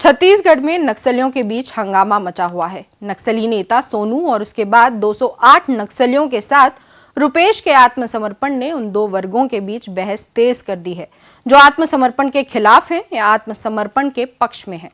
छत्तीसगढ़ में नक्सलियों के बीच हंगामा मचा हुआ है। नक्सली नेता सोनू और उसके बाद 208 नक्सलियों के साथ रुपेश के आत्मसमर्पण ने उन दो वर्गों के बीच बहस तेज कर दी है, जो आत्मसमर्पण के खिलाफ हैं या आत्मसमर्पण के पक्ष में हैं।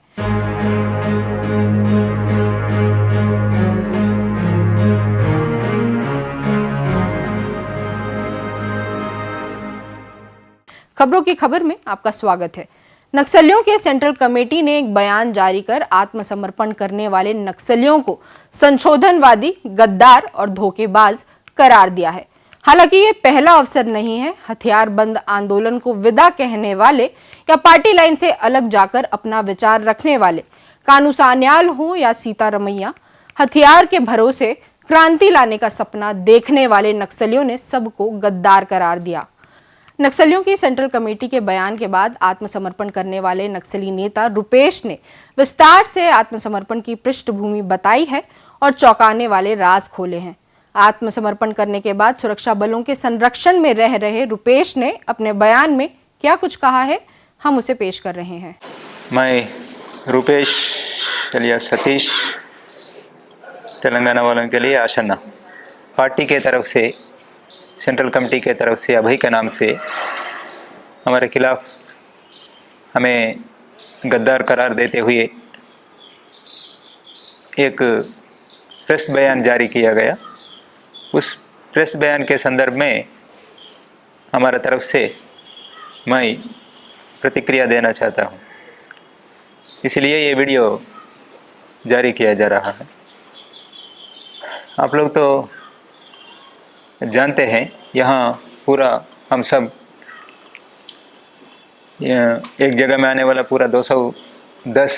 खबरों की खबर में आपका स्वागत है। नक्सलियों के सेंट्रल कमेटी ने एक बयान जारी कर आत्मसमर्पण करने वाले नक्सलियों को संशोधनवादी, गद्दार और धोखेबाज करार दिया है। हालांकि ये पहला अवसर नहीं है। हथियार बंद आंदोलन को विदा कहने वाले या पार्टी लाइन से अलग जाकर अपना विचार रखने वाले, कानू सान्याल हो या सीतारमैया, हथियार के भरोसे क्रांति लाने का सपना देखने वाले नक्सलियों ने सबको गद्दार करार दिया। नक्सलियों की सेंट्रल कमेटी के बयान के बाद आत्मसमर्पण करने वाले नक्सली नेता रुपेश ने विस्तार से आत्मसमर्पण की पृष्ठभूमि बताई है और चौंकाने वाले राज खोले हैं। आत्मसमर्पण करने के बाद सुरक्षा बलों के संरक्षण में रह रहे रुपेश ने अपने बयान में क्या कुछ कहा है, हम उसे पेश कर रहे हैं। मैं रुपेश चलिया सतीश तेलंगाना वालों के लिए आशना पार्टी के तरफ से, सेंट्रल कमेटी के तरफ से अभय के नाम से हमारे खिलाफ हमें गद्दार करार देते हुए एक प्रेस बयान जारी किया गया। उस प्रेस बयान के संदर्भ में हमारा तरफ से मैं प्रतिक्रिया देना चाहता हूँ, इसलिए ये वीडियो जारी किया जा रहा है। आप लोग तो जानते हैं, यहाँ पूरा हम सब एक जगह में आने वाला पूरा 210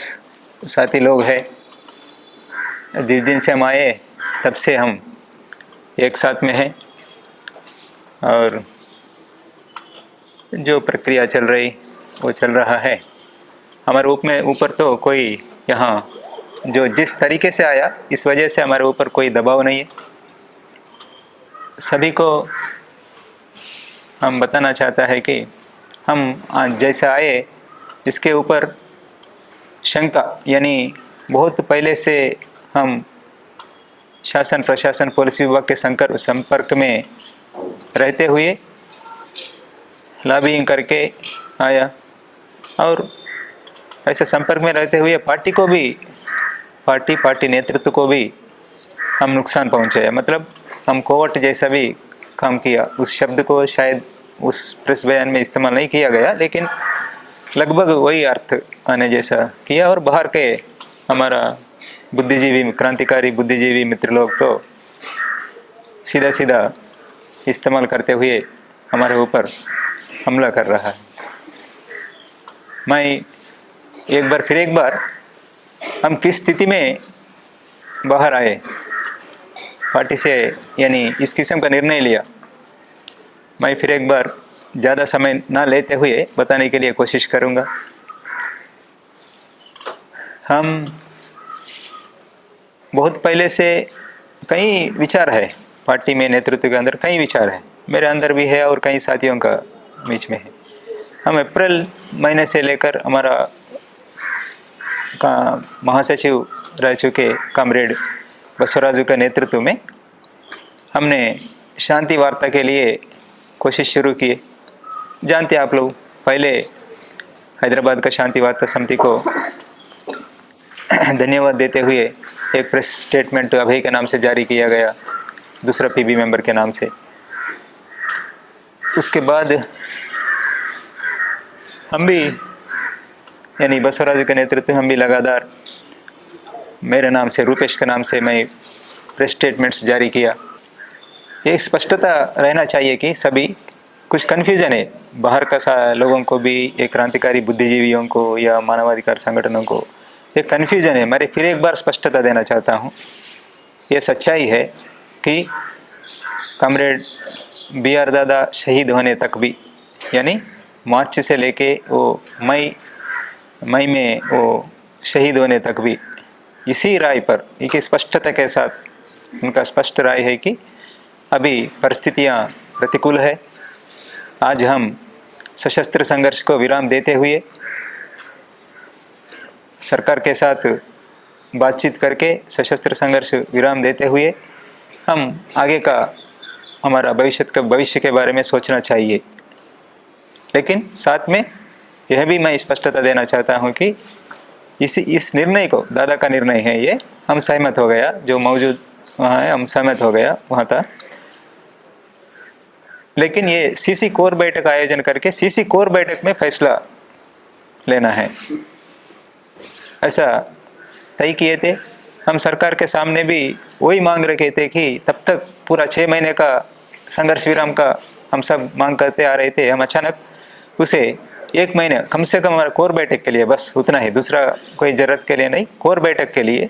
साथी लोग हैं। जिस दिन से हम आए तब से हम एक साथ में हैं और जो प्रक्रिया चल रही वो चल रहा है। हमारे ऊपर तो कोई यहाँ जो जिस तरीके से आया, इस वजह से हमारे ऊपर कोई दबाव नहीं है। सभी को हम बताना चाहता है कि हम आज जैसे आए इसके ऊपर शंका, यानी बहुत पहले से हम शासन, प्रशासन, पुलिस विभाग के संपर्क में रहते हुए लॉबिंग करके आया और ऐसे संपर्क में रहते हुए पार्टी को भी, पार्टी नेतृत्व को भी हम नुकसान पहुंचाया। मतलब हम कोवर्ट जैसा भी काम किया। उस शब्द को शायद उस प्रेस बयान में इस्तेमाल नहीं किया गया, लेकिन लगभग वही अर्थ आने जैसा किया। और बाहर के हमारा बुद्धिजीवी, क्रांतिकारी बुद्धिजीवी मित्र लोग तो सीधा सीधा इस्तेमाल करते हुए हमारे ऊपर हमला कर रहा है। मैं फिर एक बार हम किस स्थिति में बाहर आए, पार्टी से यानी इस किस्म का निर्णय लिया, मैं फिर एक बार ज़्यादा समय ना लेते हुए बताने के लिए कोशिश करूँगा। हम बहुत पहले से कई विचार है पार्टी में, नेतृत्व के अंदर कई विचार है, मेरे अंदर भी है और कई साथियों का बीच में है। हम अप्रैल महीने से लेकर हमारा महासचिव रह चुके कॉमरेड बसवराजू के नेतृत्व में हमने शांति वार्ता के लिए कोशिश शुरू की। जानते आप लोग, पहले हैदराबाद का शांति वार्ता समिति को धन्यवाद देते हुए एक प्रेस स्टेटमेंट अभय के नाम से जारी किया गया, दूसरा पीबी मेंबर के नाम से। उसके बाद हम भी, यानी बसवराजू के नेतृत्व में हम भी लगातार मेरे नाम से, रुपेश के नाम से मैं प्रेस स्टेटमेंट्स जारी किया। एक स्पष्टता रहना चाहिए कि सभी कुछ कन्फ्यूजन है, बाहर का लोगों को भी, एक क्रांतिकारी बुद्धिजीवियों को या मानवाधिकार संगठनों को एक कन्फ्यूजन है। मैं फिर एक बार स्पष्टता देना चाहता हूँ। ये सच्चाई है कि कॉमरेड BR दादा शहीद होने तक भी, यानी मार्च से लेके वो मई में वो शहीद होने तक भी इसी राय पर, एक स्पष्टता के साथ उनका स्पष्ट राय है कि अभी परिस्थितियां प्रतिकूल है। आज हम सशस्त्र संघर्ष को विराम देते हुए सरकार के साथ बातचीत करके सशस्त्र संघर्ष विराम देते हुए हम आगे का हमारा भविष्य के बारे में सोचना चाहिए। लेकिन साथ में यह भी मैं स्पष्टता देना चाहता हूँ कि इस निर्णय को, दादा का निर्णय है ये, हम सहमत हो गया, जो मौजूद वहाँ है हम सहमत हो गया वहाँ था। लेकिन ये सीसी कोर बैठक आयोजन करके सीसी कोर बैठक में फैसला लेना है, ऐसा तय किए थे। हम सरकार के सामने भी वही मांग रखे थे कि तब तक पूरा 6 महीने का संघर्ष विराम का हम सब मांग करते आ रहे थे। हम अचानक उसे 1 महीने कम से कम हमारा कोर बैठक के लिए, बस उतना ही, दूसरा कोई ज़रूरत के लिए नहीं, कोर बैठक के लिए,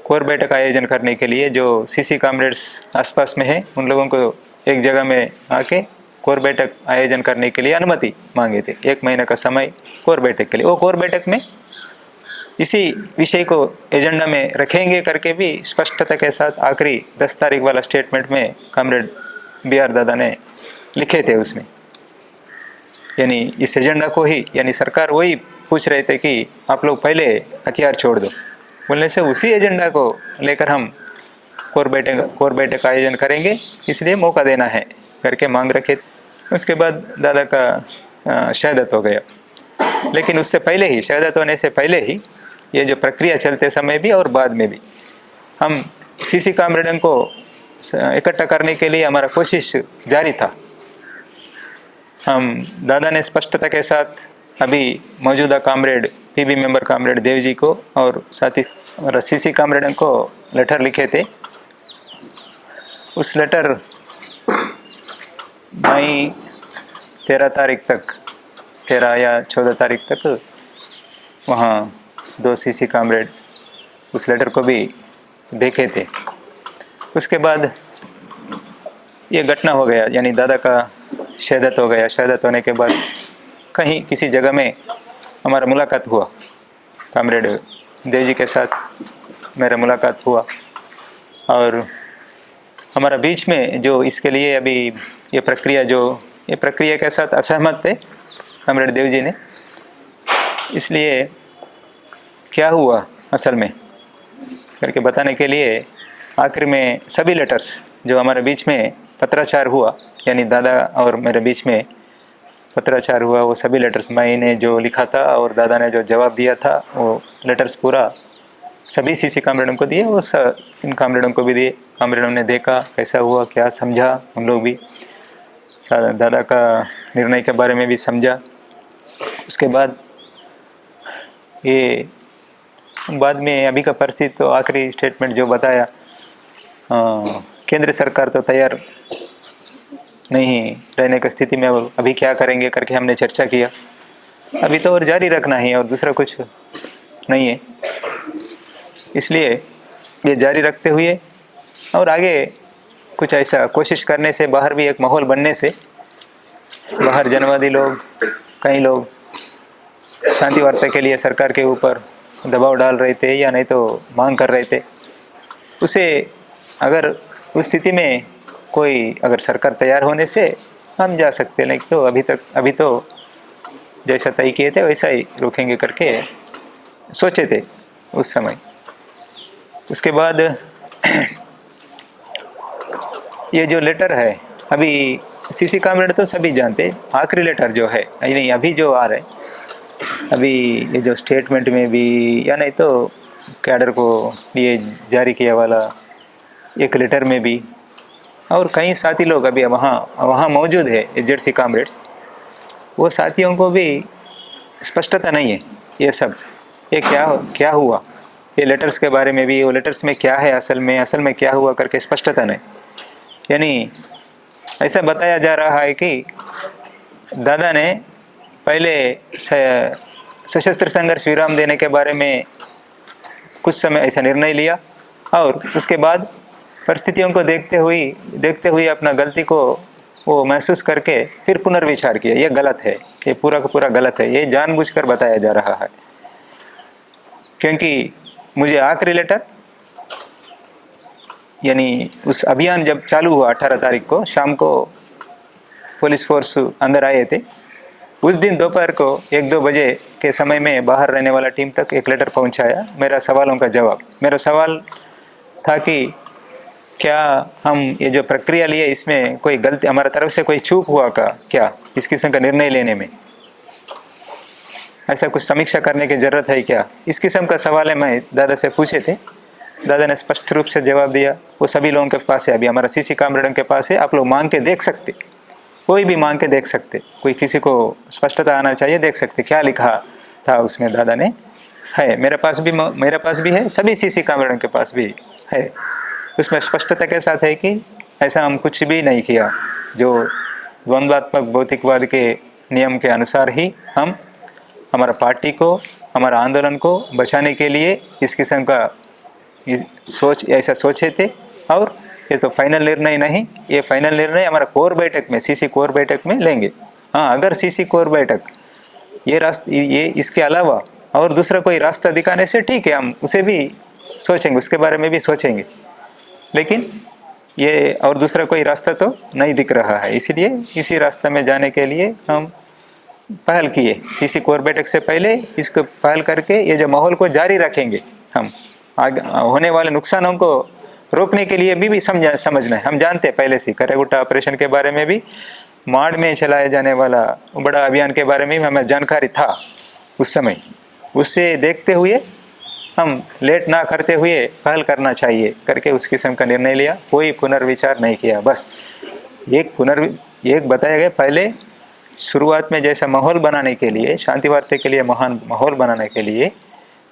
कोर बैठक आयोजन करने के लिए जो सीसी कॉमरेड्स आसपास में हैं उन लोगों को एक जगह में आके कोर बैठक आयोजन करने के लिए अनुमति मांगे थे। 1 महीने का समय कोर बैठक के लिए। वो कोर बैठक में इसी विषय को एजेंडा में रखेंगे करके भी स्पष्टता के साथ आखिरी 10 तारीख वाला स्टेटमेंट में कॉमरेड BR दादा ने लिखे थे उसमें। यानी इस एजेंडा को ही, यानी सरकार वही पूछ रहे थे कि आप लोग पहले हथियार छोड़ दो, बोलने से उसी एजेंडा को लेकर हम कोर बैठक आयोजन करेंगे, इसलिए मौका देना है करके मांग रखे। उसके बाद दादा का शहादत हो गया। लेकिन उससे पहले ही, शहादत होने से पहले ही, ये जो प्रक्रिया चलते समय भी और बाद में भी हम सीसी कॉमरेडों को इकट्ठा करने के लिए हमारा कोशिश जारी था। हम दादा ने स्पष्टता के साथ अभी मौजूदा comrade PB member comrade Dev ji को और साथ ही हमारा सीसी कॉमरेडों को लेटर लिखे थे। उस लेटर मई 13 तारीख तक, 13 या 14 तारीख तक वहाँ 2 सीसी कॉमरेड उस लेटर को भी देखे थे। उसके बाद ये घटना हो गया, यानी दादा का शहादत हो गया। शहादत होने के बाद कहीं किसी जगह में हमारा मुलाकात हुआ, कॉमरेड देव जी के साथ मेरा मुलाकात हुआ और हमारा बीच में जो इसके लिए अभी ये प्रक्रिया के साथ असहमत थे कॉमरेड देव जी ने। इसलिए क्या हुआ असल में करके बताने के लिए आखिर में सभी लेटर्स जो हमारे बीच में पत्राचार हुआ, यानी दादा और मेरे बीच में पत्राचार हुआ, वो सभी लेटर्स मैंने जो लिखा था और दादा ने जो जवाब दिया था, वो लेटर्स पूरा सभी सीसी कॉमरेडों को दिए, वो इन कॉमरेडों को भी दिए। कॉमरेडों ने देखा कैसा हुआ, क्या समझा, उन लोग भी दादा का निर्णय के बारे में भी समझा। उसके बाद ये बाद में अभी का परिस्थिति तो आखिरी स्टेटमेंट जो बताया, केंद्र सरकार तो तैयार नहीं रहने की स्थिति में, अभी क्या करेंगे करके हमने चर्चा किया। अभी तो और जारी रखना ही और दूसरा कुछ नहीं है, इसलिए ये जारी रखते हुए और आगे कुछ ऐसा कोशिश करने से, बाहर भी एक माहौल बनने से, बाहर जनवादी लोग, कई लोग शांति वार्ता के लिए सरकार के ऊपर दबाव डाल रहे थे या नहीं तो मांग कर रहे थे, उसे अगर उस स्थिति में कोई अगर सरकार तैयार होने से हम जा सकते, नहीं तो अभी तो जैसा तय किए थे वैसा ही रोकेंगे करके सोचे थे उस समय। उसके बाद ये जो लेटर है, अभी सीसी कॉमरेड तो सभी जानते, आखिरी लेटर जो है, नहीं अभी जो आ रहे, अभी ये जो स्टेटमेंट में भी या नहीं तो कैडर को ये जारी किया वाला एक लेटर में भी, और कई साथी लोग अभी वहाँ मौजूद है एजेंसी कॉमरेड्स, वो साथियों को भी स्पष्टता नहीं है ये सब, ये क्या हुआ, ये लेटर्स के बारे में भी, वो लेटर्स में क्या है असल में क्या हुआ करके स्पष्टता नहीं। यानी ऐसा बताया जा रहा है कि दादा ने पहले सशस्त्र संघर्ष विराम देने के बारे में कुछ समय ऐसा निर्णय लिया और उसके बाद परिस्थितियों को देखते हुए अपना गलती को वो महसूस करके फिर पुनर्विचार किया। ये गलत है, ये पूरा का पूरा गलत है, ये जानबूझकर बताया जा रहा है। क्योंकि मुझे आखिरी लेटर, यानी उस अभियान जब चालू हुआ 18 तारीख को शाम को पुलिस फोर्स अंदर आए थे, उस दिन दोपहर को 1-2 बजे के समय में बाहर रहने वाला टीम तक एक लेटर पहुंचाया, मेरा सवालों का जवाब। मेरा सवाल था कि क्या हम ये जो प्रक्रिया लिए इसमें कोई गलती हमारा तरफ से कोई चूक हुआ का क्या, इस किस्म का निर्णय लेने में ऐसा कुछ समीक्षा करने की ज़रूरत है क्या, इस किस्म का सवाल है मैं दादा से पूछे थे। दादा ने स्पष्ट रूप से जवाब दिया, वो सभी लोगों के पास है, अभी हमारा सीसी कैमरों के पास है, आप लोग मांग के देख सकते, कोई भी मांग के देख सकते, कोई किसी को स्पष्टता आना चाहिए, देख सकते क्या लिखा था उसमें। दादा ने है, मेरे पास भी है, सभी सीसी कैमरों के पास भी है। उसमें स्पष्टता के साथ है कि ऐसा हम कुछ भी नहीं किया, जो द्वंद्वात्मक भौतिकवाद के नियम के अनुसार ही हम हमारा पार्टी को, हमारा आंदोलन को बचाने के लिए इस किस्म का ऐसा सोचे थे। और ये तो फाइनल निर्णय नहीं, ये फाइनल निर्णय हमारा कोर बैठक में, सीसी कोर बैठक में लेंगे। हाँ, अगर सीसी कोर बैठक ये इसके अलावा और दूसरा कोई रास्ता दिखाने से ठीक है, हम उसे भी सोचेंगे, उसके बारे में भी सोचेंगे, लेकिन ये और दूसरा कोई रास्ता तो नहीं दिख रहा है। इसलिए इसी रास्ते में जाने के लिए हम पहल किए। सीसी कोर बैठक से पहले इसको पहल करके ये जो माहौल को जारी रखेंगे, हम आगे होने वाले नुकसानों को रोकने के लिए भी समझना है। हम जानते हैं पहले से करेगुट्टा ऑपरेशन के बारे में भी, माड़ में चलाए जाने वाला बड़ा अभियान के बारे में भी हमें जानकारी था उस समय। उससे देखते हुए हम लेट ना करते हुए पहल करना चाहिए करके उस किस्म का निर्णय लिया, कोई पुनर्विचार नहीं किया। बस एक बताया गया, पहले शुरुआत में जैसा माहौल बनाने के लिए, शांति वार्ता के लिए महान माहौल बनाने के लिए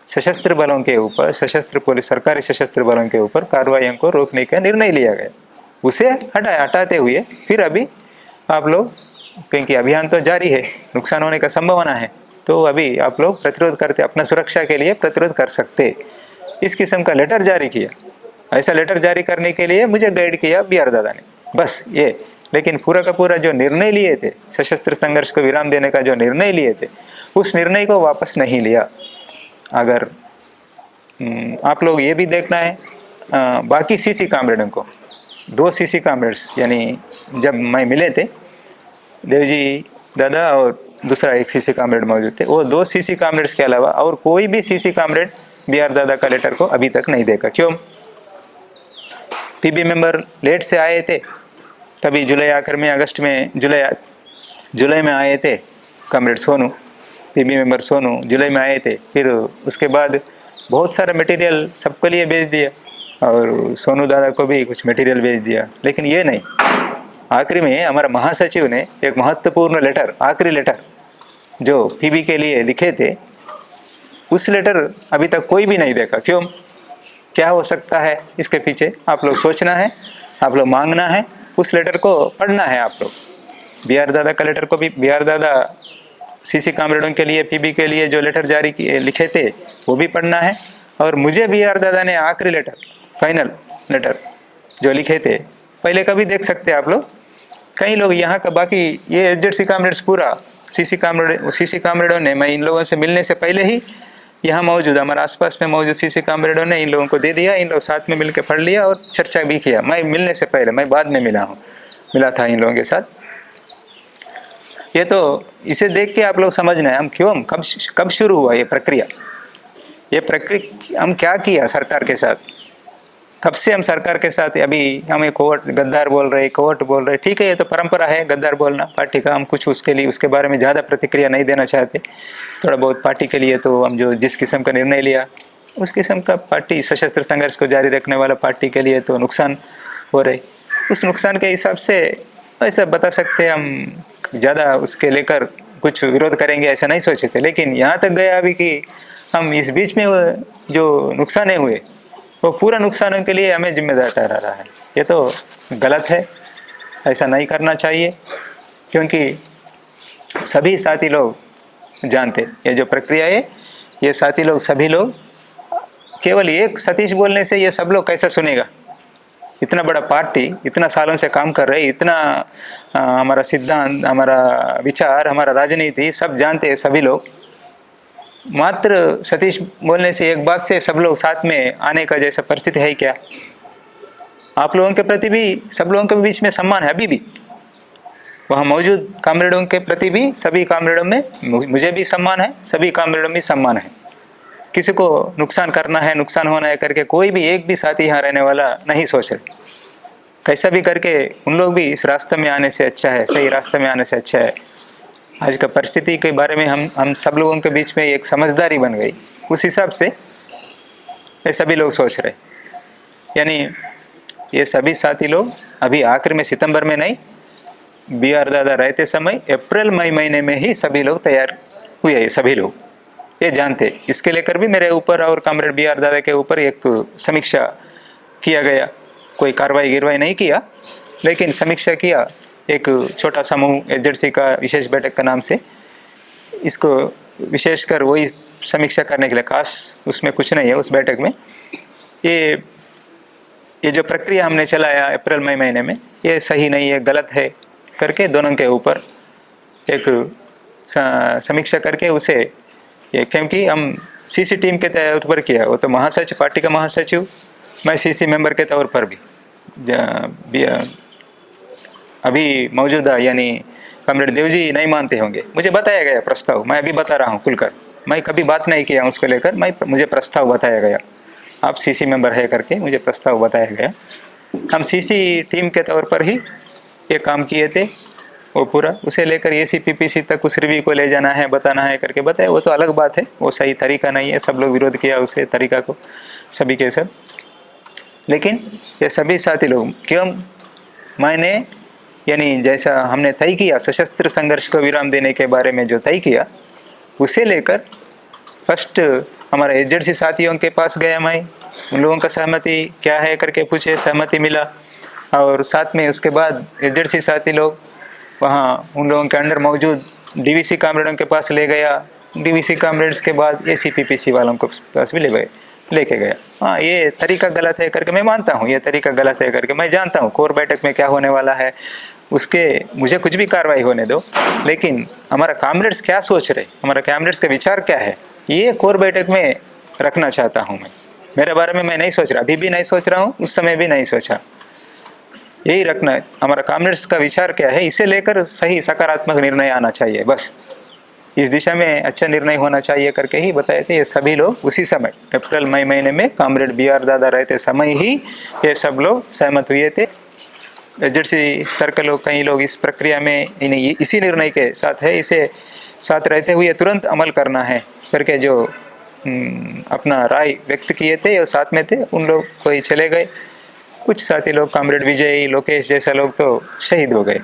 सशस्त्र बलों के ऊपर, सरकारी सशस्त्र बलों के ऊपर कार्रवाइयों को रोकने का निर्णय लिया गया। उसे हटाते हुए फिर अभी आप लोग, क्योंकि अभियान तो जारी है, नुकसान होने का संभावना है, तो अभी आप लोग प्रतिरोध करते, अपना सुरक्षा के लिए प्रतिरोध कर सकते, इस किस्म का लेटर जारी किया। ऐसा लेटर जारी करने के लिए मुझे गाइड किया BR दादा ने, बस ये। लेकिन पूरा का पूरा जो निर्णय लिए थे, सशस्त्र संघर्ष को विराम देने का जो निर्णय लिए थे, उस निर्णय को वापस नहीं लिया। अगर आप लोग ये भी देखना है, बाकी सीसी कामरेडों को, 2 सीसी कामरेड्स, यानी जब मैं मिले थे देवजी दादा और दूसरा एक सीसी कामरेड मौजूद थे, वो 2 सीसी कामरेड्स के अलावा और कोई भी सीसी कामरेड BR दादा का लेटर को अभी तक नहीं देखा। क्यों? PB मेंबर लेट से आए थे, तभी जुलाई आखिर में, अगस्त में, जुलाई में आए थे comrade Sonu, PB member Sonu जुलाई में आए थे। फिर उसके बाद बहुत सारा मटेरियल सबके लिए भेज दिया और सोनू दादा को भी कुछ मटेरियल भेज दिया, लेकिन ये नहीं। आखिरी में हमारा महासचिव ने एक महत्वपूर्ण लेटर, आखिरी लेटर जो PB के लिए लिखे थे, उस लेटर अभी तक कोई भी नहीं देखा। क्यों? क्या हो सकता है इसके पीछे? आप लोग सोचना है, आप लोग मांगना है, उस लेटर को पढ़ना है आप लोग। BR दादा का लेटर को भी, BR दादा सीसी कामरेडों के लिए, PB के लिए जो लेटर जारी किए लिखे थे, वो भी पढ़ना है। और मुझे BR दादा ने आखिरी लेटर, फाइनल लेटर जो लिखे थे, पहले का भी देख सकते हैं आप लोग। कई लोग यहाँ का, बाकी ये HZC कामरेड्स पूरा सीसी कामरेडों ने, मैं इन लोगों से मिलने से पहले ही यहाँ मौजूद, हमारे आसपास में मौजूद सीसी कामरेडों ने इन लोगों को दे दिया, इन लोग साथ में मिलकर पढ़ लिया और चर्चा भी किया। मैं मिलने से पहले, मैं बाद में मिला था इन लोगों के साथ। ये तो इसे देख के आप लोग समझना है, हम क्यों, कब शुरू हुआ ये प्रक्रिया हम क्या किया सरकार के साथ, कब से हम सरकार के साथ। अभी हमें कोर्ट गद्दार बोल रहे, ठीक है, ये तो परंपरा है गद्दार बोलना पार्टी का। हम कुछ उसके बारे में ज़्यादा प्रतिक्रिया नहीं देना चाहते। थोड़ा बहुत पार्टी के लिए तो हम जो जिस किस्म का निर्णय लिया, उस किस्म का पार्टी, सशस्त्र संघर्ष को जारी रखने वाला पार्टी के लिए तो नुकसान हो रहे, उस नुकसान के हिसाब से ऐसा बता सकते हैं। हम ज़्यादा उसके लेकर कुछ विरोध करेंगे ऐसा नहीं सोचे थे, लेकिन यहाँ तक गया अभी कि हम इस बीच में जो नुकसान हुए, वो पूरा नुकसानों के लिए हमें जिम्मेदार ठहरा रहा है। ये तो गलत है, ऐसा नहीं करना चाहिए, क्योंकि सभी साथी लोग जानते ये जो प्रक्रिया है, ये साथी लोग, सभी लोग, केवल एक सतीश बोलने से ये सब लोग कैसा सुनेगा। इतना बड़ा पार्टी, इतना सालों से काम कर रहे, इतना हमारा सिद्धांत, हमारा विचार, हमारा राजनीति सब जानते हैं सभी लोग। मात्र सतीश बोलने से, एक बात से सब लोग साथ में आने का जैसा परिस्थिति है क्या? आप लोगों के प्रति भी सब लोगों के बीच में सम्मान है अभी भी, वहाँ मौजूद कामरेडों के प्रति भी सभी कामरेडों में मुझे भी सम्मान है, सभी कामरेडों में सम्मान है। किसी को नुकसान करना है, नुकसान होना है करके कोई भी एक भी साथी यहाँ रहने वाला नहीं सोच रहे। कैसा भी करके उन लोग भी इस रास्ते में आने से अच्छा है, सही रास्ते में आने से अच्छा है। आज का परिस्थिति के बारे में हम सब लोगों के बीच में एक समझदारी बन गई, उस हिसाब से ये सभी लोग सोच रहे। यानी ये सभी साथी लोग अभी आखिर में सितंबर में नहीं, BR दादा रहते समय अप्रैल मई महीने में ही सभी लोग तैयार हुए। ये सभी लोग ये जानते। इसके लेकर भी मेरे ऊपर और कॉमरेड BR दादा के ऊपर एक समीक्षा किया गया। कोई कार्रवाई गिरवाई नहीं किया, लेकिन समीक्षा किया। एक छोटा समूह एजेंसी का विशेष बैठक का नाम से इसको विशेषकर वही समीक्षा करने के लिए, खास उसमें कुछ नहीं है उस बैठक में। ये जो प्रक्रिया हमने चलाया अप्रैल मई महीने में, ये सही नहीं है, गलत है करके दोनों के ऊपर एक समीक्षा करके उसे ये, क्योंकि हम CC टीम के तौर पर किया, वो तो महासचिव, पार्टी का महासचिव, मैं CC मेंबर के तौर पर भी अभी मौजूदा यानी कॉमरेड देवजी नहीं मानते होंगे। मुझे बताया गया प्रस्ताव, मैं अभी बता रहा हूँ खुलकर, मैं कभी बात नहीं किया उसको लेकर, मुझे प्रस्ताव बताया गया, आप CC मेंबर है करके मुझे प्रस्ताव बताया गया। हम CC टीम के तौर पर ही ये काम किए थे। वो पूरा उसे लेकर ACPPC तक उस रिव्यू को ले जाना है, बताना है करके बताया, वो तो अलग बात है, वो सही तरीका नहीं है। सब लोग विरोध किया उसे तरीका को, सभी के सब। लेकिन ये सभी साथी लोग क्यों, मैंने यानी जैसा हमने तय किया सशस्त्र संघर्ष को विराम देने के बारे में जो तय किया, उसे लेकर फर्स्ट हमारा एजेंसी साथियों के पास गया, मैं उन लोगों का सहमति क्या है करके पूछे, सहमति मिला। और साथ में उसके बाद एजेंसी साथी लोग वहाँ उन लोगों के अंडर मौजूद DVC कामरेडों के पास ले गया। DVC कामरेड्स के बाद ACPPC वालों को पास भी लेके गया। हाँ, ये तरीका गलत है करके मैं मानता हूँ, ये तरीका गलत है करके मैं जानता हूँ। कोर बैठक में क्या होने वाला है उसके मुझे कुछ भी कार्रवाई होने दो, लेकिन हमारा कामरेड्स क्या सोच रहे, हमारा कामरेड्स का विचार क्या है, ये कोर बैठक में रखना चाहता हूँ मैं। मेरे बारे में मैं नहीं सोच रहा, अभी भी नहीं सोच रहा हूँ, उस समय भी नहीं सोचा। यही रखना है, हमारा कामरेड्स का विचार क्या है, इसे लेकर सही सकारात्मक निर्णय आना चाहिए, बस इस दिशा में अच्छा निर्णय होना चाहिए करके ही बताए थे। ये सभी लोग उसी समय अप्रैल मई महीने में कॉमरेड BR दादा रहते समय ही ये सब लोग सहमत हुए थे। एजेंसी स्तर के लोग, कई लोग इस प्रक्रिया में इन्हें इसी निर्णय के साथ है, इसे साथ रहते हुए तुरंत अमल करना है करके जो अपना राय व्यक्त किए थे और साथ में थे, उन लोग कोई चले गए। कुछ साथी लोग कॉमरेड विजय, लोकेश जैसा लोग तो शहीद हो गए।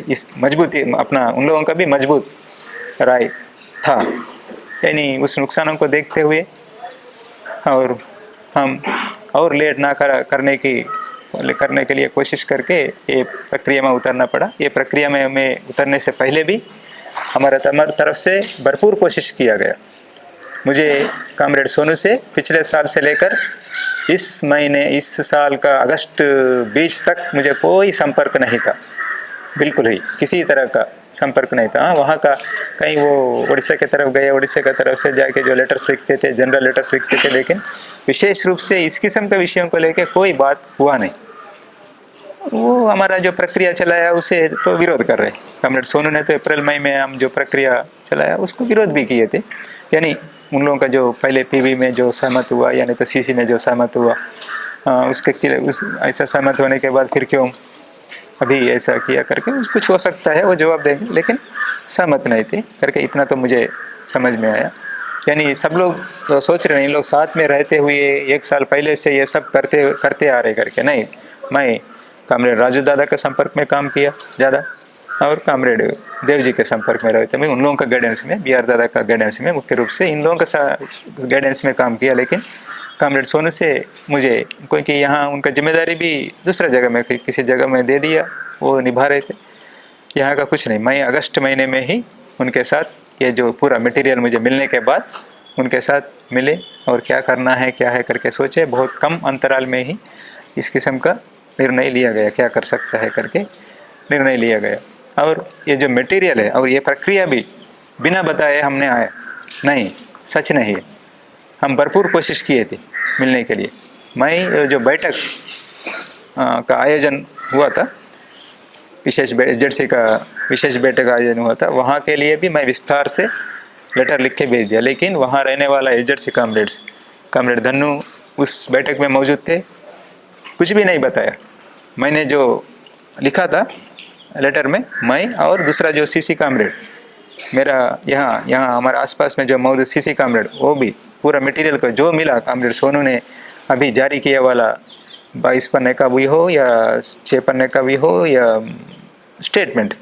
इस मजबूती अपना उन लोगों का भी मजबूत राय था, यानी उस नुकसानों को देखते हुए और हम और लेट ना करने के लिए कोशिश करके ये प्रक्रिया में उतरना पड़ा। ये प्रक्रिया में हमें उतरने से पहले भी हमारे तरफ से भरपूर कोशिश किया गया। मुझे कॉमरेड सोनू से पिछले साल से लेकर इस साल का अगस्त 20 तक मुझे कोई संपर्क नहीं था, बिल्कुल ही किसी तरह का संपर्क नहीं था। वहाँ का कहीं वो उड़ीसा की तरफ गए, उड़ीसा की तरफ से जाके जो लेटर्स लिखते थे, जनरल लेटर्स लिखते थे, लेकिन विशेष रूप से इस किस्म के विषयों को लेकर कोई बात हुआ नहीं। वो हमारा जो प्रक्रिया चलाया उसे तो विरोध कर रहे। कॉमरेड सोनू ने तो अप्रैल मई में हम जो प्रक्रिया चलाया उसको विरोध भी किए थे, यानी उन लोगों का जो पहले PV में जो सहमत हुआ, यानी तो CC में जो सहमत हुआ, ऐसा सहमत होने के बाद फिर क्यों अभी ऐसा किया करके कुछ हो सकता है वो जवाब देंगे, लेकिन सहमत नहीं थे करके इतना तो मुझे समझ में आया। यानी सब लोग तो सोच रहे हैं इन लोग साथ में रहते हुए 1 साल पहले से ये सब करते आ रहे करके। नहीं, मैं कॉमरेड राजू दादा के संपर्क में काम किया ज़्यादा और कॉमरेड देव जी के संपर्क में रहे थे। मैं उन लोगों का गाइडेंस में, BR दादा का गाइडेंस में, मुख्य रूप से इन लोगों का गाइडेंस में काम किया। लेकिन कॉमरेड सोनू से मुझे, क्योंकि यहाँ उनका जिम्मेदारी भी दूसरा जगह में किसी जगह में दे दिया, वो निभा रहे थे, यहाँ का कुछ नहीं। मैं अगस्त महीने में ही उनके साथ ये जो पूरा मटेरियल मुझे मिलने के बाद उनके साथ मिले और क्या करना है क्या है करके सोचे। बहुत कम अंतराल में ही इस किस्म का निर्णय लिया गया, क्या कर सकता है करके निर्णय लिया गया। और ये जो मटेरियल है और ये प्रक्रिया भी बिना बताए हमने आया नहीं, सच नहीं है। हम भरपूर कोशिश किए थे मिलने के लिए। मैं जो बैठक का आयोजन हुआ था एसजेडसी का विशेष बैठक आयोजन हुआ था, वहाँ के लिए भी मैं विस्तार से लेटर लिख के भेज दिया। लेकिन वहाँ रहने वाला एसजेडसी कामरेड धन्नू उस बैठक में मौजूद थे, कुछ भी नहीं बताया। मैंने जो लिखा था लेटर में, मैं और दूसरा जो सीसी कामरेड मेरा यहाँ हमारे आसपास में जो मौजूद सीसी कामरेड, वो भी पूरा मटेरियल को जो मिला कामरेड सोनू ने अभी जारी किया वाला 22 पन्ने का भी हो या 6 पन्ने का भी हो या स्टेटमेंट,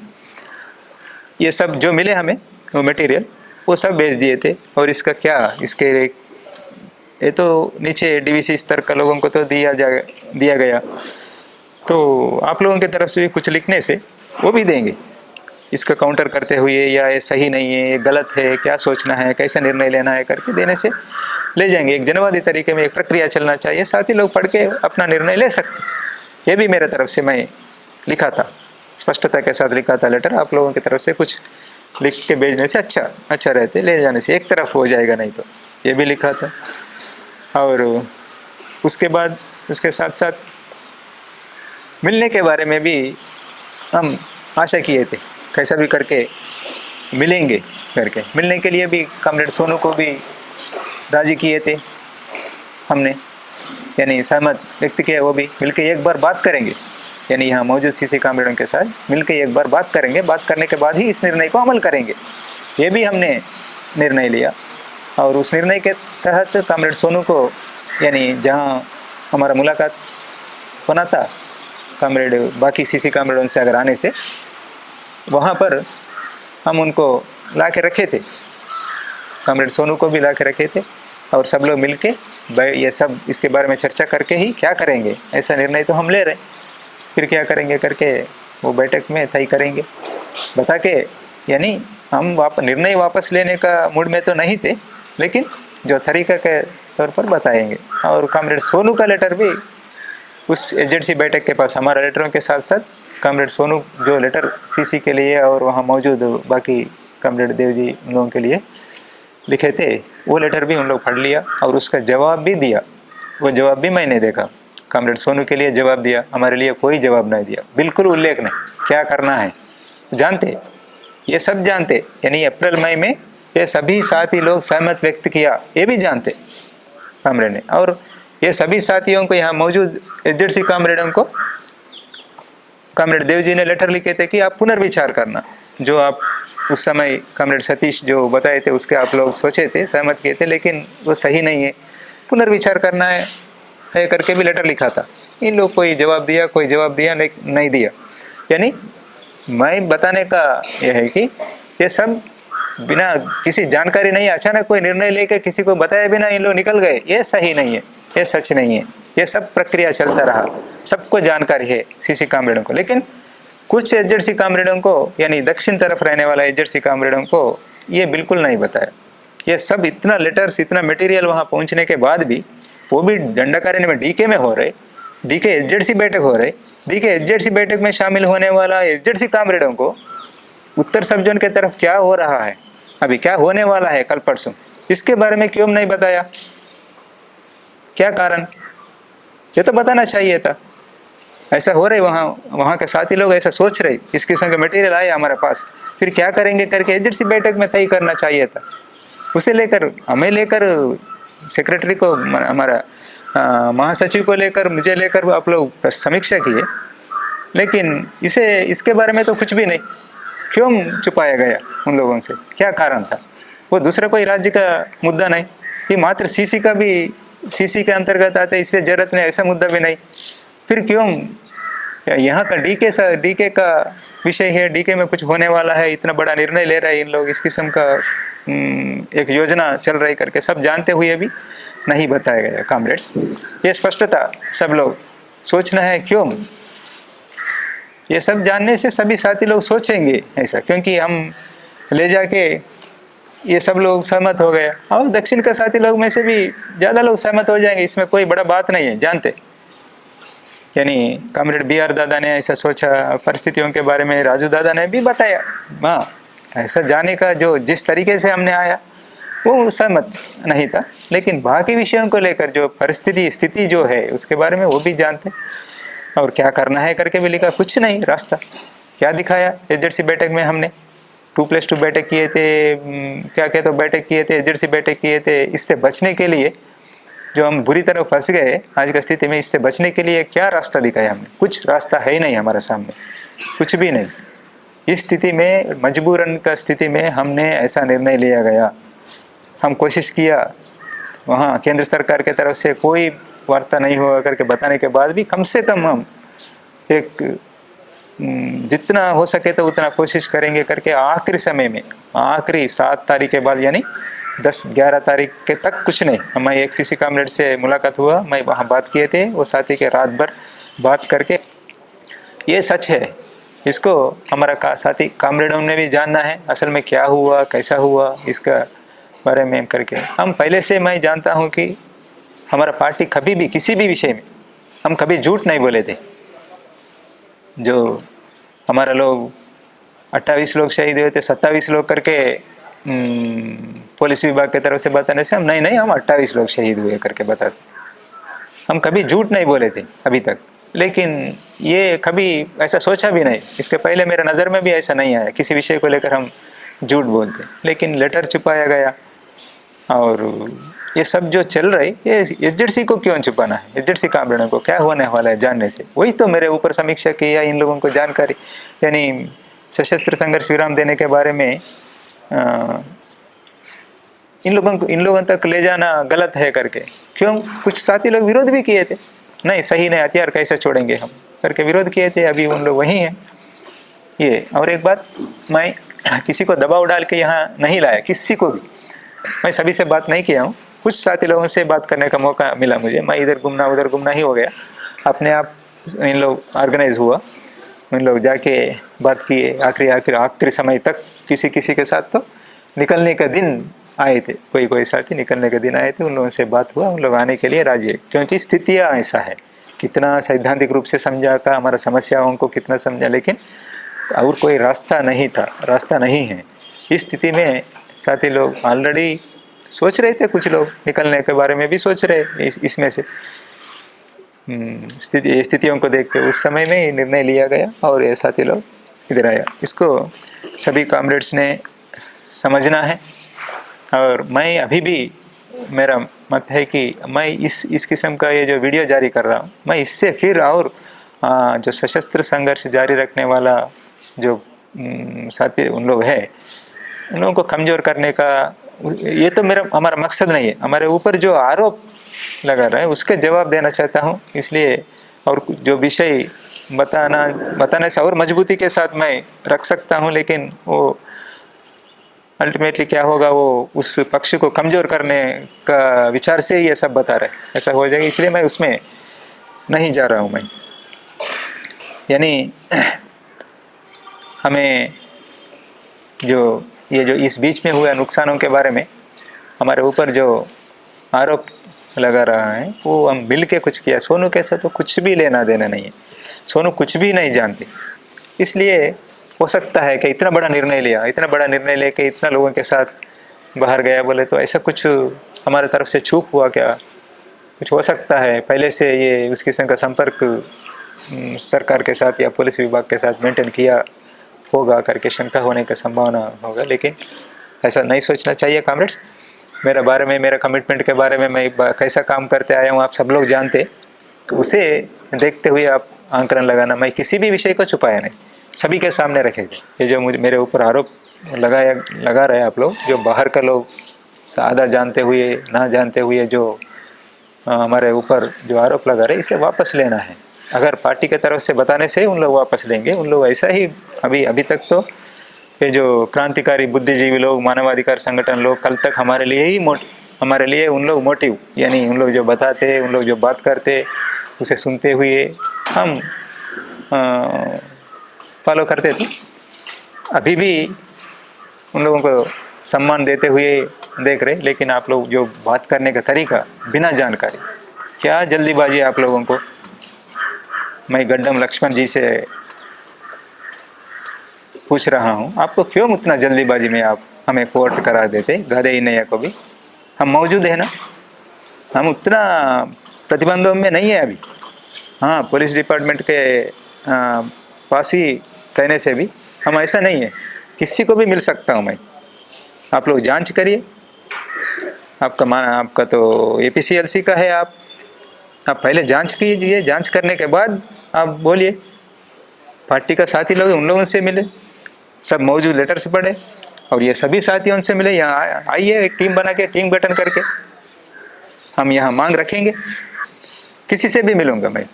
ये सब जो मिले हमें वो मटेरियल वो सब भेज दिए थे। और इसका क्या, इसके ये तो नीचे डीवीसी स्तर का लोगों को तो दिया गया, तो आप लोगों की तरफ से भी कुछ लिखने से वो भी देंगे, इसका काउंटर करते हुए या ये सही नहीं है, ये गलत है, क्या सोचना है, कैसा निर्णय लेना है करके देने से ले जाएंगे। एक जनवादी तरीके में एक प्रक्रिया चलना चाहिए, साथ ही लोग पढ़ के अपना निर्णय ले सकते। ये भी मेरे तरफ से मैं लिखा था, स्पष्टता के साथ लिखा था लेटर। आप लोगों की तरफ से कुछ लिख के भेजने से अच्छा रहते, ले जाने से एक तरफ हो जाएगा, नहीं तो ये भी लिखा था। और उसके बाद उसके साथ साथ मिलने के बारे में भी हम आशा किए थे, कैसा भी करके मिलेंगे करके। मिलने के लिए भी कामरेड सोनू को भी राजी किए थे हमने, यानी सहमत व्यक्त किया, वो भी मिलके एक बार बात करेंगे, यानी यहाँ मौजूद सीसी कामरेडों के साथ मिलके एक बार बात करेंगे, बात करने के बाद ही इस निर्णय को अमल करेंगे। ये भी हमने निर्णय लिया। और उस निर्णय के तहत कामरेड सोनू को, यानी जहाँ हमारा मुलाकात बना था कामरेड बाकी सीसी कामरेडों से अगर आने से, वहाँ पर हम उनको ला के रखे थे, कामरेड सोनू को भी ला के रखे थे। और सब लोग मिलके ये सब इसके बारे में चर्चा करके ही क्या करेंगे, ऐसा निर्णय तो हम ले रहे, फिर क्या करेंगे करके वो बैठक में तय करेंगे बता के। यानी हम निर्णय वापस लेने का मूड में तो नहीं थे, लेकिन जो तरीका के तौर पर बताएंगे। और कामरेड सोनू का लेटर भी उस एसजेडसी बैठक के पास, हमारा लेटरों के साथ साथ कामरेड सोनू जो लेटर सीसी के लिए और वहाँ मौजूद बाकी कामरेड देव जी उन लोगों के लिए लिखे थे, वो लेटर भी उन लोग पढ़ लिया और उसका जवाब भी दिया। वो जवाब भी मैंने देखा, कामरेड सोनू के लिए जवाब दिया, हमारे लिए कोई जवाब नहीं दिया, बिल्कुल उल्लेख नहीं, क्या करना है जानते, ये सब जानते। यानी अप्रैल मई में ये सभी साथी लोग सहमत व्यक्त किया, ये भी जानते कामरेड ने। और ये सभी साथियों को, यहाँ मौजूद एसजेडसी कामरेडों को कामरेड देव जी ने लेटर लिखे थे कि आप पुनर्विचार करना, जो आप उस समय कामरेड सतीश जो बताए थे उसके आप लोग सोचे थे, सहमत किए थे, लेकिन वो सही नहीं है, पुनर्विचार करना है करके भी लेटर लिखा था। इन लोग कोई जवाब दिया नहीं दिया। यानी मैं बताने का यह है कि ये सब बिना किसी जानकारी नहीं, अचानक कोई निर्णय लेकर किसी को बताए बिना इन लोग निकल गए, ये सही नहीं है, ये सच नहीं है। ये सब प्रक्रिया चलता रहा, सबको जानकारी है सीसी कामरेडों को, लेकिन कुछ एसजेडसी कामरेडों को, यानी दक्षिण तरफ रहने वाला एसजेडसी कामरेडों को ये बिल्कुल नहीं बताया। ये सब इतना लेटर्स, इतना मटेरियल वहाँ पहुँचने के बाद भी, वो भी दंडाकार्य में डीके में हो रहे, डीके एसजेडसी बैठक हो रहे, डीके एसजेडसी बैठक में शामिल होने वाला एसजेडसी कामरेडों को उत्तर सब जोन के तरफ क्या हो रहा है, अभी क्या होने वाला है कल परसों, इसके बारे में क्यों नहीं बताया, क्या कारण, ये तो बताना चाहिए था। ऐसा हो रही, वहाँ के साथी लोग ऐसा सोच रहे, इस किस्म के मटेरियल आए हमारे पास, फिर क्या करेंगे करके एसजेडसी बैठक में तय करना चाहिए था। उसे लेकर, हमें लेकर, सेक्रेटरी को, हमारा महासचिव को लेकर, मुझे लेकर आप लोग समीक्षा किए, लेकिन इसके बारे में तो कुछ भी नहीं। क्यों छुपाया गया उन लोगों से, क्या कारण था? वो दूसरा कोई राज्य का मुद्दा नहीं, ये मात्र सीसी का भी, सीसी के अंतर्गत आते हैं, इसलिए जरूरत नहीं, ऐसा मुद्दा भी नहीं। फिर क्यों यहाँ का डीके का विषय है, डीके में कुछ होने वाला है, इतना बड़ा निर्णय ले रहा है इन लोग, इस किस्म का एक योजना चल रही करके सब जानते हुए भी नहीं बताया गया कामरेड्स। ये स्पष्टता सब लोग सोचना है, क्यों ये सब जानने से सभी साथी लोग सोचेंगे ऐसा, क्योंकि हम ले जाके ये सब लोग सहमत हो गए, और दक्षिण का साथी लोग में से भी ज़्यादा लोग सहमत हो जाएंगे, इसमें कोई बड़ा बात नहीं है, जानते। यानी कामरेड BR दादा ने ऐसा सोचा, परिस्थितियों के बारे में राजू दादा ने भी बताया, हाँ ऐसा जाने का जो जिस तरीके से हमने आया वो सहमत नहीं था, लेकिन बाकी विषयों को लेकर जो स्थिति जो है उसके बारे में वो भी जानते, और क्या करना है करके भी लिखा, कुछ नहीं रास्ता, क्या दिखाया एचजेडसी बैठक में हमने? 2+2 बैठक किए थे, क्या क्या तो बैठक किए थे, एचजेडसी बैठक किए थे। इससे बचने के लिए जो हम बुरी तरह फंस गए आज की स्थिति में, इससे बचने के लिए क्या रास्ता दिखाया हमने? कुछ रास्ता है ही नहीं हमारे सामने, कुछ भी नहीं। इस स्थिति में, मजबूरन का स्थिति में हमने ऐसा निर्णय लिया गया। हम कोशिश किया, वहाँ केंद्र सरकार की तरफ से कोई वार्ता नहीं हुआ करके बताने के बाद भी कम से कम हम एक जितना हो सके तो उतना कोशिश करेंगे करके आखिरी समय में, आखिरी 7 तारीख के बाद यानी 10-11 तारीख के तक कुछ नहीं। हमारी एक सीसी कामरेड से मुलाकात हुआ, मैं वहाँ बात किए थे, वो साथी के रात भर बात करके ये सच है, इसको हमारा साथी कामरेडों ने भी जानना है असल में क्या हुआ, कैसा हुआ, इसका बारे में करके। हम पहले से मैं जानता हूँ कि हमारा पार्टी कभी भी किसी भी विषय में हम कभी झूठ नहीं बोले थे। जो हमारा लोग 28 लोग शहीद हुए थे, 27 लोग करके पुलिस विभाग की तरफ से बताने से हम नहीं हम 28 लोग शहीद हुए करके बताते। हम कभी झूठ नहीं बोले थे अभी तक, लेकिन ये कभी ऐसा सोचा भी नहीं। इसके पहले मेरे नज़र में भी ऐसा नहीं आया किसी विषय को लेकर हम झूठ बोलते, लेकिन लेटर छुपाया गया। और ये सब जो चल रही ये एचजेडसी को क्यों छुपाना है? एचजेडसी कामरेडों को क्या होने वाला है जानने से? वही तो मेरे ऊपर समीक्षा की या इन लोगों को जानकारी, यानी सशस्त्र संघर्ष विराम देने के बारे में इन लोगों तक ले जाना गलत है करके। क्यों? कुछ साथी लोग विरोध भी किए थे, नहीं सही नहीं, हथियार कैसे छोड़ेंगे हम करके विरोध किए थे। अभी उन लोग वही हैं ये। और एक बात, मैं किसी को दबाव डाल के यहाँ नहीं लाया, किसी को भी। मैं सभी से बात नहीं किया हूँ, कुछ साथी लोगों से बात करने का मौका मिला मुझे। मैं इधर घूमना उधर घूमना ही हो गया, अपने आप इन लोग ऑर्गेनाइज हुआ, इन लोग जाके बात किए। आखिरी समय तक किसी के साथ तो निकलने का दिन आए थे, कोई साथी निकलने के दिन आए थे, उन लोगों से बात हुआ, उन लोग आने के लिए राजी है। क्योंकि स्थितियाँ ऐसा है, कितना सैद्धांतिक रूप से समझा का हमारा समस्याओं को कितना समझा, लेकिन और कोई रास्ता नहीं था, रास्ता नहीं है। इस स्थिति में साथी लोग ऑलरेडी सोच रहे थे, कुछ लोग निकलने के बारे में भी सोच रहे इसमें से स्थितियों को देखते उस समय में ही निर्णय लिया गया और ये साथी लोग इधर आया। इसको सभी कॉमरेड्स ने समझना है। और मैं अभी भी, मेरा मत है कि मैं इस किस्म का ये जो वीडियो जारी कर रहा हूँ, मैं इससे फिर और जो सशस्त्र संघर्ष जारी रखने वाला जो साथी उन लोग हैं, उन लोगों को कमज़ोर करने का ये तो हमारा मकसद नहीं है। हमारे ऊपर जो आरोप लगा रहा है उसके जवाब देना चाहता हूँ, इसलिए। और जो विषय बताने से और मजबूती के साथ मैं रख सकता हूँ, लेकिन वो अल्टीमेटली क्या होगा, वो उस पक्ष को कमज़ोर करने का विचार से ये सब बता रहे, ऐसा हो जाएगा। इसलिए मैं उसमें नहीं जा रहा हूँ। मैं यानी हमें जो इस बीच में हुए नुकसानों के बारे में हमारे ऊपर जो आरोप लगा रहा है वो हम मिल के कुछ किया। सोनू के साथ तो कुछ भी लेना देना नहीं है, सोनू कुछ भी नहीं जानती। इसलिए हो सकता है कि इतना बड़ा निर्णय लेके इतना लोगों के साथ बाहर गया, बोले तो ऐसा कुछ हमारे तरफ से चूक हुआ क्या? कुछ हो सकता है पहले से ये उस किस्म का संपर्क सरकार के साथ या पुलिस विभाग के साथ मेंटेन किया होगा करके शंका होने का संभावना होगा, लेकिन ऐसा नहीं सोचना चाहिए। कॉमरेड्स, मेरे बारे में, मेरे कमिटमेंट के बारे में मैं कैसा काम करते आया हूँ आप सब लोग जानते, उसे देखते हुए आप आंकलन लगाना। मैं किसी भी विषय को छुपाया नहीं, सभी के सामने रखेगा। ये जो मेरे ऊपर आरोप लगा रहे आप लोग, जो बाहर का लोग आधा जानते हुए ना जानते हुए जो हमारे ऊपर जो आरोप लगा रहे, इसे वापस लेना है। अगर पार्टी के तरफ से बताने से उन लोग वापस लेंगे, उन लोग ऐसा ही अभी तक तो ये जो क्रांतिकारी बुद्धिजीवी लोग, मानवाधिकार संगठन लोग, कल तक हमारे लिए उन लोग मोटिव, यानी उन लोग जो बताते, उन लोग जो बात करते, उसे सुनते हुए हम फॉलो करते थे। अभी भी उन लोगों को सम्मान देते हुए देख रहे, लेकिन आप लोग जो बात करने का तरीका बिना जानकारी, क्या जल्दीबाजी आप लोगों को। मैं गड्डम लक्ष्मण जी से पूछ रहा हूँ, आपको क्यों उतना जल्दीबाजी में आप हमें कोर्ट करा देते, गधे ही नैया को भी? हम मौजूद है ना, हम उतना प्रतिबंधों में नहीं है अभी। हाँ, पुलिस डिपार्टमेंट के पास ही कहने से भी हम ऐसा नहीं है, किसी को भी मिल सकता हूँ मैं। आप लोग जांच करिए, आपका तो APCLC का है, आप पहले जांच कीजिए, जांच करने के बाद आप बोलिए। पार्टी का साथी लोग उन लोगों से मिले, सब मौजूद लेटर से पढ़े और ये सभी साथियों से मिले। यहाँ आइए, एक टीम बना के, टीम गठन करके हम यहाँ मांग रखेंगे। किसी से भी मिलूंगा मैं,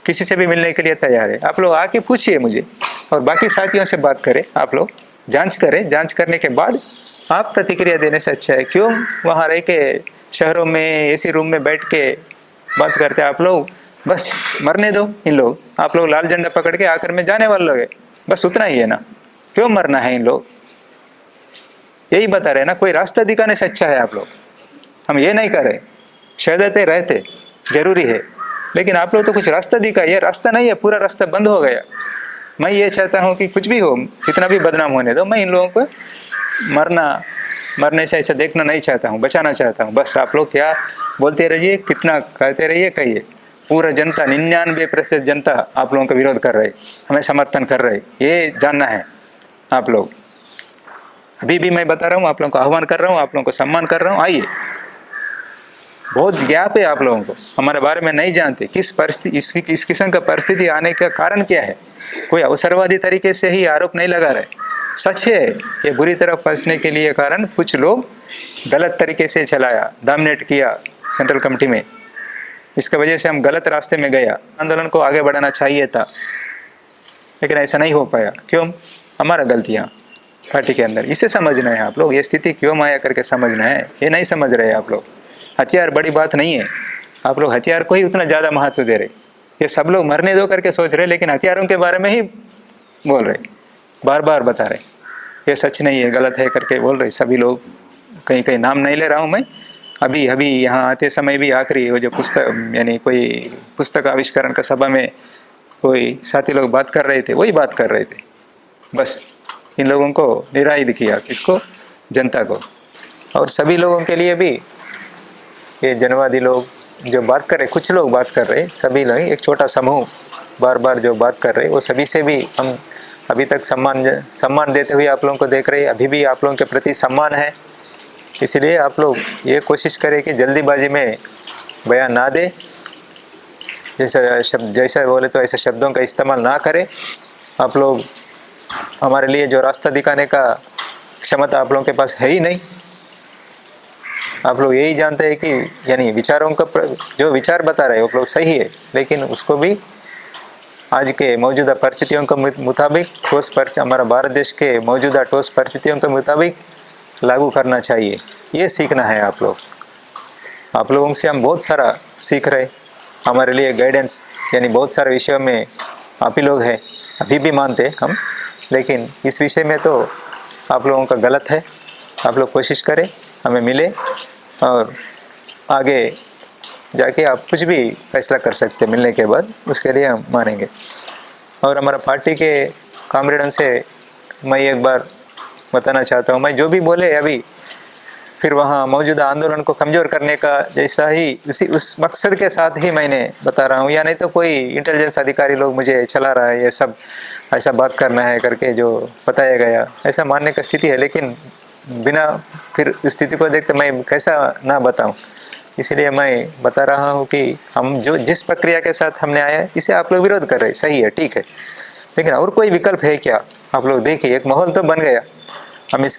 किसी से भी मिलने के लिए तैयार है। आप लोग आके पूछिए मुझे और बाकी साथियों से बात करें, आप लोग जांच करें। जांच करने के बाद आप प्रतिक्रिया देने से अच्छा है क्यों वहाँ रह के शहरों में AC रूम में बैठ के बात करते हैं। आप लोग बस मरने दो इन लोग, आप लोग लाल झंडा पकड़ के आकर में जाने वाले लोग हैं, बस उतना ही है ना। क्यों मरना है इन लोग, यही बता रहे ना। कोई रास्ता दिखाने से अच्छा है आप लोग, हम ये नहीं कर रहे। शहदते रहते जरूरी है, लेकिन आप लोग तो कुछ रास्ता दिखाइए। ये रास्ता नहीं है, पूरा रास्ता बंद हो गया। मैं ये चाहता हूँ कि कुछ भी हो, कितना भी बदनाम होने दो, मैं इन लोगों को मरने से ऐसा देखना नहीं चाहता हूँ, बचाना चाहता हूँ। बस आप लोग क्या बोलते रहिए, कितना कहते रहिए, कहिए। पूरा जनता 99% जनता आप लोगों का विरोध कर रहे, हमें समर्थन कर रहे, ये जानना है आप लोग। अभी भी मैं बता रहा हूँ, आप लोगों को आह्वान कर रहा हूँ, आप लोगों को सम्मान कर रहा हूँ। आइए, बहुत ज्ञाप है आप लोगों को, हमारे बारे में नहीं जानते। किस परिस्थिति, इस किस्म का परिस्थिति आने का कारण क्या है। कोई अवसरवादी तरीके से ही आरोप नहीं लगा रहे, सच है। ये बुरी तरह फंसने के लिए कारण कुछ लोग गलत तरीके से चलाया, डोमिनेट किया सेंट्रल कमेटी में। इसकी वजह से हम गलत रास्ते में गया। आंदोलन को आगे बढ़ाना चाहिए था, लेकिन ऐसा नहीं हो पाया। क्यों? हमारा गलतियाँ पार्टी के अंदर। इसे समझना है आप लोग, ये स्थिति क्यों आया करके समझना है। ये नहीं समझ रहे आप लोग। हथियार बड़ी बात नहीं है, आप लोग हथियार को ही उतना ज़्यादा महत्व दे रहे। ये सब लोग मरने दो करके सोच रहे, लेकिन हथियारों के बारे में ही बोल रहे, बार बार बता रहे ये सच नहीं है, गलत है करके बोल रहे सभी लोग। कहीं कहीं नाम नहीं ले रहा हूँ मैं। अभी यहाँ आते समय भी आखिरी वो जो पुस्तक, यानी कोई पुस्तक आविष्करण का सभा में कोई साथी लोग बात कर रहे थे, वही बात कर रहे थे। बस इन लोगों को निरायुध किया, किसको? जनता को। और सभी लोगों के लिए भी ये जनवादी लोग जो बात कर रहे, कुछ लोग बात कर रहे, सभी लोग, एक छोटा समूह बार बार जो बात कर रहे, वो सभी से भी हम अभी तक सम्मान देते हुए आप लोगों को देख रहे। अभी भी आप लोगों के प्रति सम्मान है, इसलिए आप लोग ये कोशिश करें कि जल्दीबाजी में बयान ना दे। जैसा बोले तो ऐसे शब्दों का इस्तेमाल ना करें। आप लोग हमारे लिए जो रास्ता दिखाने का क्षमता आप लोगों के पास है ही नहीं। आप लोग यही जानते हैं कि यानी विचारों का जो विचार बता रहे हैं वो लोग सही है, लेकिन उसको भी आज के मौजूदा परिस्थितियों के मुताबिक, हमारा भारत देश के मौजूदा ठोस परिस्थितियों के मुताबिक लागू करना चाहिए। ये सीखना है आप लोग। आप लोगों से हम बहुत सारा सीख रहे। हमारे लिए गाइडेंस यानी बहुत सारे विषयों में आप ही लोग हैं, अभी भी मानते हम, लेकिन इस विषय में तो आप लोगों का गलत है। आप लोग कोशिश करें, हमें मिले और आगे जाके आप कुछ भी फैसला कर सकते हैं मिलने के बाद, उसके लिए हम मानेंगे। और हमारा पार्टी के कामरेडों से मैं एक बार बताना चाहता हूँ, मैं जो भी बोले अभी फिर वहाँ मौजूदा आंदोलन को कमज़ोर करने का जैसा ही उस मकसद के साथ ही मैंने बता रहा हूँ, या नहीं तो कोई इंटेलिजेंस अधिकारी लोग मुझे चला रहा है ये सब ऐसा बात करना है करके जो बताया गया, ऐसा मानने का स्थिति है। लेकिन बिना फिर स्थिति को देखते मैं कैसा ना बताऊँ, इसलिए मैं बता रहा हूँ कि हम जिस प्रक्रिया के साथ हमने आया इसे आप लोग विरोध कर रहे, सही है, ठीक है, लेकिन और कोई विकल्प है क्या? आप लोग देखिए, एक माहौल तो बन गया। हम इस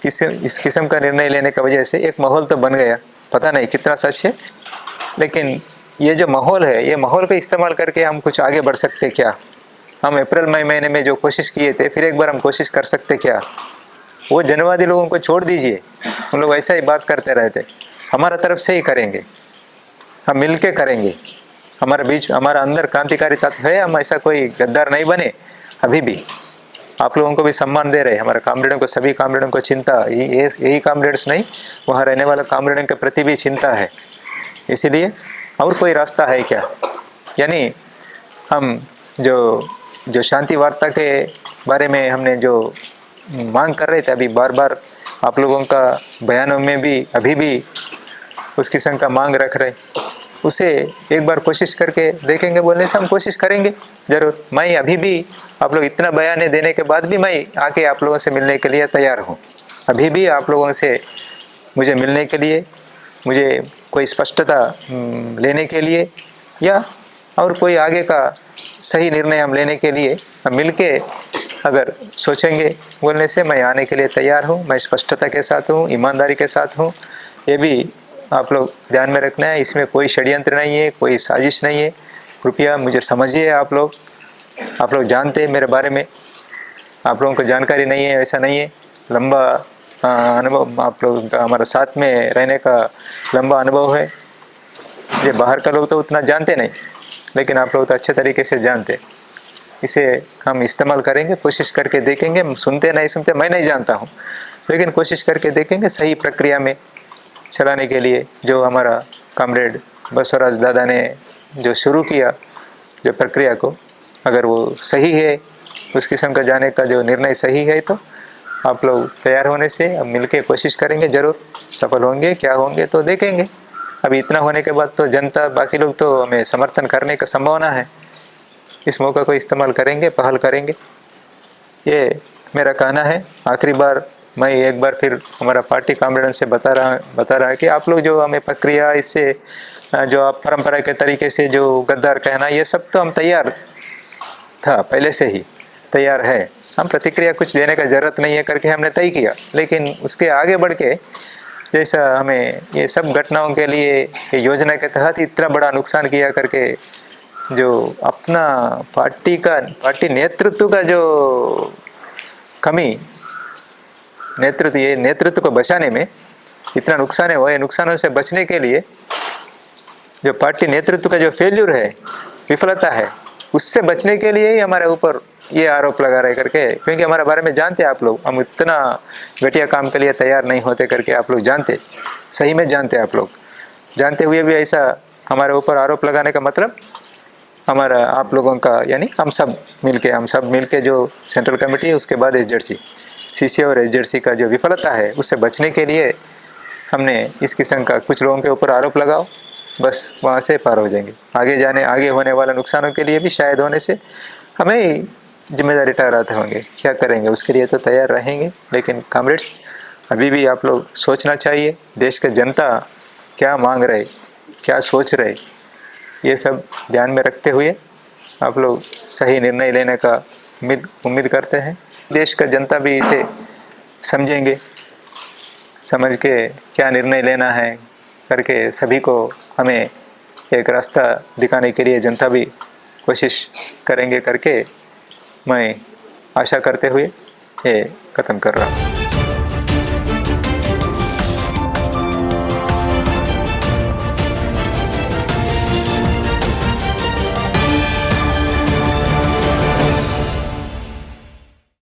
किस्म का निर्णय लेने की वजह से एक माहौल तो बन गया, पता नहीं कितना सच है, लेकिन ये जो माहौल है, ये माहौल का इस्तेमाल करके हम कुछ आगे बढ़ सकते क्या? हम अप्रैल मई महीने में जो कोशिश किए थे, फिर एक बार हम कोशिश कर सकते क्या? वो जनवादी लोगों को छोड़ दीजिए, उन लोग ऐसा ही बात करते रहते। हमारा तरफ से ही करेंगे, हम मिल के करेंगे। हमारे बीच, हमारा अंदर क्रांतिकारी तत्व है, हम ऐसा कोई गद्दार नहीं बने। अभी भी आप लोगों को भी सम्मान दे रहे, हमारे कामरेडों को, सभी कामरेडों को चिंता, यही कामरेड्स नहीं, वहाँ रहने वाले कामरेडों के प्रति भी चिंता है। इसीलिए और कोई रास्ता है क्या? यानी हम जो शांति वार्ता के बारे में हमने जो मांग कर रहे थे, अभी बार बार आप लोगों का बयानों में भी अभी भी उस किस्म का मांग रख रहे, उसे एक बार कोशिश करके देखेंगे बोलने से हम कोशिश करेंगे ज़रूर। मैं अभी भी आप लोग इतना बयान देने के बाद भी मैं आके आप लोगों से मिलने के लिए तैयार हूँ। अभी भी आप लोगों से मुझे मिलने के लिए, मुझे कोई स्पष्टता लेने के लिए या और कोई आगे का सही निर्णय हम लेने के लिए हम मिलके अगर सोचेंगे बोलने से मैं आने के लिए तैयार हूँ। मैं स्पष्टता के साथ हूँ, ईमानदारी के साथ हूँ। ये भी आप लोग ध्यान में रखना है, इसमें कोई षड्यंत्र नहीं है, कोई साजिश नहीं है। कृपया मुझे समझिए। आप लोग जानते हैं मेरे बारे में, आप लोगों को जानकारी नहीं है ऐसा नहीं है। लंबा अनुभव आप लोग का, हमारा साथ में रहने का लंबा अनुभव है, इसलिए बाहर का लोग तो उतना जानते नहीं, लेकिन आप लोग तो अच्छे तरीके से जानते। इसे हम इस्तेमाल करेंगे, कोशिश करके देखेंगे। सुनते नहीं सुनते मैं नहीं जानता हूँ, लेकिन कोशिश करके देखेंगे सही प्रक्रिया में चलाने के लिए। जो हमारा कॉमरेड बसवराज दादा ने जो शुरू किया जो प्रक्रिया को, अगर वो सही है, उस किस्म का जाने का जो निर्णय सही है, तो आप लोग तैयार होने से अब मिलके कोशिश करेंगे। ज़रूर सफल होंगे, क्या होंगे तो देखेंगे। अभी इतना होने के बाद तो जनता, बाकी लोग तो हमें समर्थन करने का संभावना है। इस मौका को इस्तेमाल करेंगे, पहल करेंगे, ये मेरा कहना है। आखिरी बार मैं एक बार फिर हमारा पार्टी कॉमरेड से बता रहा है कि आप लोग जो हमें प्रक्रिया, इससे जो आप परंपरा के तरीके से जो गद्दार कहना, ये सब तो हम तैयार था, पहले से ही तैयार है। हम प्रतिक्रिया कुछ देने का ज़रूरत नहीं है करके हमने तय किया, लेकिन उसके आगे बढ़ के जैसा हमें ये सब घटनाओं के लिए ये योजना के तहत इतना बड़ा नुकसान किया करके, जो अपना पार्टी नेतृत्व का जो कमी, नेतृत्व को बचाने में इतना नुकसान है, वो नुकसानों से बचने के लिए जो पार्टी नेतृत्व का जो फेल्यूर है, विफलता है, उससे बचने के लिए ही हमारे ऊपर ये आरोप लगा रहे करके, क्योंकि हमारे बारे में जानते आप लोग, हम इतना घटिया काम के लिए तैयार नहीं होते करके आप लोग जानते, सही में जानते। आप लोग जानते हुए भी ऐसा हमारे ऊपर आरोप लगाने का मतलब हमारा, आप लोगों का, यानी हम सब मिलके जो सेंट्रल कमेटी है, उसके बाद एसजेडसी, सीसी और एसजेडसी का जो विफलता है, उससे बचने के लिए हमने इस किस्म का कुछ लोगों के ऊपर आरोप लगाओ, बस वहाँ से पार हो जाएंगे। आगे होने वाले नुकसानों के लिए भी शायद होने से हमें जिम्मेदारी ठहराते होंगे, क्या करेंगे उसके लिए तो तैयार रहेंगे। लेकिन कॉमरेड्स, अभी भी आप लोग सोचना चाहिए, देश के जनता क्या मांग रहे, क्या सोच रहे, ये सब ध्यान में रखते हुए आप लोग सही निर्णय लेने का उम्मीद करते हैं। देश का जनता भी इसे समझेंगे, समझ के क्या निर्णय लेना है करके सभी को हमें एक रास्ता दिखाने के लिए जनता भी कोशिश करेंगे करके मैं आशा करते हुए ये ख़त्म कर रहा हूँ।